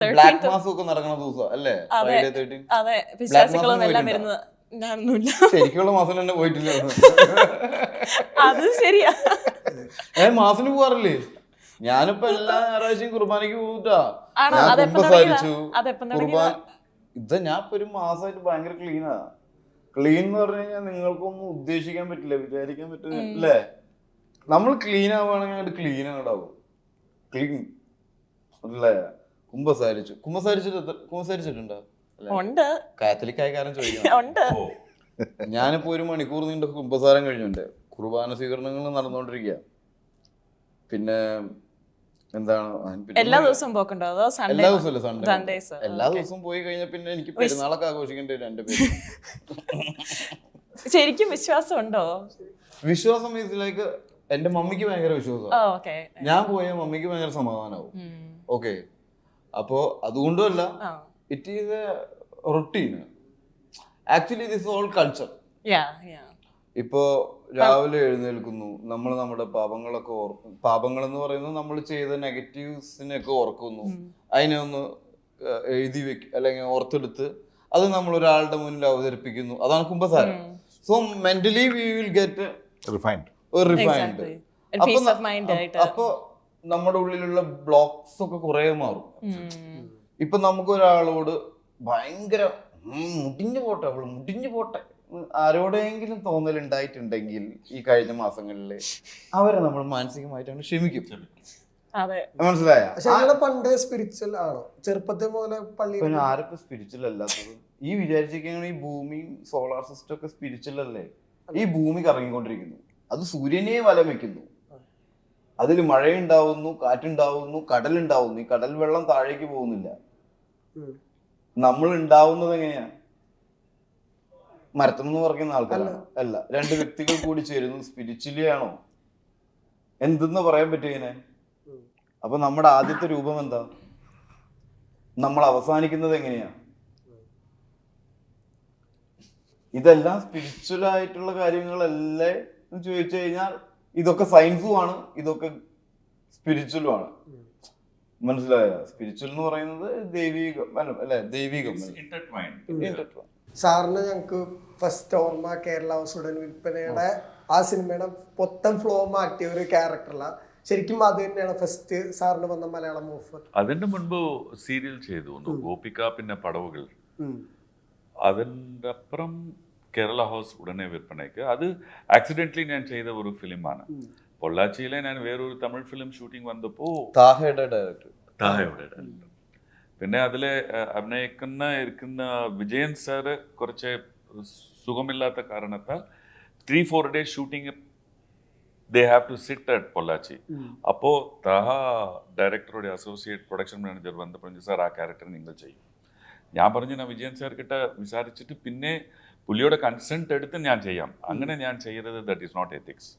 Black മാസം ഒക്കെ നടക്കുന്ന ദിവസം അല്ലേ? ഫ്രൈഡേ 13. അതെ, വിശ്വാസികളും എല്ലാം വരുന്നത്. ഞാനൊന്നുമില്ല, ശരിക്കുള്ള മാസം തന്നെ പോയിട്ടില്ല. അത് ശരിയാ. മാസത്തിന് പോവാറില്ലേ? ഞാനിപ്പോ എല്ലാ ഞായറാഴ്ചയും കുർബാനയ്ക്ക് പോയിട്ടാ. ആണോ? ഞാൻ അതെപ്പം കുമ്പസാരിച്ചു. അതെപ്പം കുർബാന ഇത് ഞാൻ ഇപ്പൊ ഒരു മാസമായിട്ട് ഭയങ്കര ക്ലീനാ. ക്ലീൻ എന്ന് പറഞ്ഞു കഴിഞ്ഞാൽ നിങ്ങൾക്കൊന്നും ഉദ്ദേശിക്കാൻ പറ്റില്ല, വിചാരിക്കാൻ പറ്റില്ല അല്ലേ? നമ്മൾ ക്ലീൻ ആവുകയാണെങ്കിൽ അത് ക്ലീൻ ആവും. ക്ലീൻ അല്ലേ? കുമ്പസാരിച്ചിട്ടുണ്ടോ? കാത്തലിക് ആയ കാരണം ചോദിക്കണം. ഞാനിപ്പോ 1 മണിക്കൂർ നീണ്ട കുമ്പസാരം കഴിഞ്ഞുണ്ട്. കുർബാന സ്വീകരണങ്ങൾ നടന്നുകൊണ്ടിരിക്കുക. പിന്നെ എന്താണ്, എല്ലാ ദിവസവും പോക്കുണ്ടോ? അതോ എല്ലാ ദിവസവും സൺഡേ എല്ലാ ദിവസവും പോയി കഴിഞ്ഞാൽ പിന്നെ എനിക്ക് പെരുന്നാളൊക്കെ ആഘോഷിക്കേണ്ടി വരും. എന്റെ പേര് ശരിക്കും വിശ്വാസം ഉണ്ടോ? വിശ്വാസം ലൈക്ക് എന്റെ മമ്മിക്ക് ഭയങ്കര വിശ്വാസം. ഞാൻ പോയ മമ്മിക്ക് ഭയങ്കര സമാധാനമാവും. ഓക്കെ, അപ്പോ അതുകൊണ്ടുമല്ല, it is a routine. Actually this all culture. ഇപ്പോ രാവിലെ എഴുന്നേൽക്കുന്നു, നമ്മൾ നമ്മുടെ പാപങ്ങളൊക്കെ ഓർക്കും. പാപങ്ങൾ എന്ന് പറയുന്നത് നമ്മൾ ചെയ്ത നെഗറ്റീവ്സിനെയൊക്കെ ഓർക്കുന്നു, അതിനെ ഒന്ന് എഴുതി വെക്കും അല്ലെങ്കിൽ ഓർത്തെടുത്ത് അത് നമ്മൾ ഒരാളുടെ മുന്നിൽ അവതരിപ്പിക്കുന്നു. അതാണ് കുമ്പസാരം. So mentally we will get refined. അപ്പൊ നമ്മുടെ ഉള്ളിലുള്ള ബ്ലോക്സ് ഒക്കെ കുറെ മാറും. ഇപ്പൊ നമുക്ക് ഒരാളോട് ഭയങ്കര മുടിഞ്ഞു പോട്ടെ ആരോടെങ്കിലും തോന്നലുണ്ടായിട്ടുണ്ടെങ്കിൽ ഈ കഴിഞ്ഞ മാസങ്ങളില് അവരെ നമ്മൾ മാനസികമായിട്ടാണ് ക്ഷമിക്കും. മനസ്സിലായ? പണ്ടേ സ്പിരിച്വൽ ആണോ? ചെറുപ്പത്തെ പോലെ പള്ളിയിൽ ആരൊക്കെ സ്പിരിച്വൽ അല്ലാത്തത്? ഈ വിചാരിച്ചിരിക്കുകയാണ് ഈ ഭൂമിയും സോളാർ സിസ്റ്റം ഒക്കെ സ്പിരിച്വൽ അല്ലേ? ഈ ഭൂമി കറങ്ങിക്കൊണ്ടിരിക്കുന്നു, അത് സൂര്യനെ വലം വെക്കുന്നു, അതിൽ മഴയുണ്ടാവുന്നു, കാറ്റുണ്ടാവുന്നു, കടലുണ്ടാവുന്നു. ഈ കടൽ വെള്ളം താഴേക്ക് പോകുന്നില്ല. നമ്മൾ ഉണ്ടാവുന്നത് എങ്ങനെയാ? മരത്തുനിന്ന് പറയുന്ന ആൾക്കാരാണ് അല്ല. 2 വ്യക്തികൾ കൂടി ചേരുന്നു. സ്പിരിച്വലി ആണോ? എന്തെന്ന് പറയാൻ പറ്റിയതിനെ? അപ്പൊ നമ്മുടെ ആദ്യത്തെ രൂപം എന്താ? നമ്മൾ അവസാനിക്കുന്നത് എങ്ങനെയാ? ഇതെല്ലാം സ്പിരിച്വൽ ആയിട്ടുള്ള കാര്യങ്ങളല്ലേ എന്ന് ചോദിച്ചു കഴിഞ്ഞാൽ ഇതൊക്കെ സയൻസും ആണ്, ഇതൊക്കെ സ്പിരിച്വലും ആണ്. മനസ്സിലായോ? സ്പിരിച്വൽ എന്ന് പറയുന്നത് ദൈവികം അല്ലെ? ദൈവികം. സാറിന് ഞങ്ങക്ക് ഫസ്റ്റ് ഓർമ്മ കേരള ഹൗസ് ഉടൻ വിൽപ്പനയുടെ ആ സിനിമയുടെ മൊത്തം ഫ്ലോ മാറ്റിയ ഒരു ക്യാരക്ടറല്ല. ശരിക്കും അത് തന്നെയാണ് ഫസ്റ്റ് സാറിന് വന്ന മലയാളം ഓഫർ. അതിന്റെ മുൻപ് സീരിയൽ ചെയ്തു ഗോപിക, പിന്നെ പടവുകൾ. അതിൻ്റെ അപ്പുറം കേരള ഹൗസ് ഉടനെ വിൽപ്പനയ്ക്ക്. അത് ആക്സിഡന്റലി ഞാൻ ചെയ്ത ഒരു ഫിലിമാണ്. പൊള്ളാച്ചിയിലെ ഞാൻ വേറൊരു തമിഴ് ഫിലിം ഷൂട്ടിംഗ് വന്നപ്പോ താഹയുടെ ഡയറക്ടർ. പിന്നെ അതിലെ ഇരിക്കുന്ന വിജയൻ സാറ് കുറച്ച് സുഖമില്ലാത്ത കാരണത്താൽ 3-4 days shooting they have to sit at Pollachi. അപ്പോൾ താഹ ഡയറക്ടറുടെ അസോസിയേറ്റ് പ്രൊഡക്ഷൻ മാനേജർ വന്ന് പറഞ്ഞു, സാർ ആ ക്യാരക്ടർ നിങ്ങൾ ചെയ്യും. ഞാൻ പറഞ്ഞു, ഞാൻ വിജയൻ സാർ കിட்ட വിചാരിച്ചിട്ട് പിന്നെ പുള്ളിയുടെ കൺസെന്റ് എടുത്ത് ഞാൻ ചെയ്യാം. അങ്ങനെ ഞാൻ ചെയ്തത് ദാറ്റ് ഈസ് നോട്ട് എത്തിക്സ്.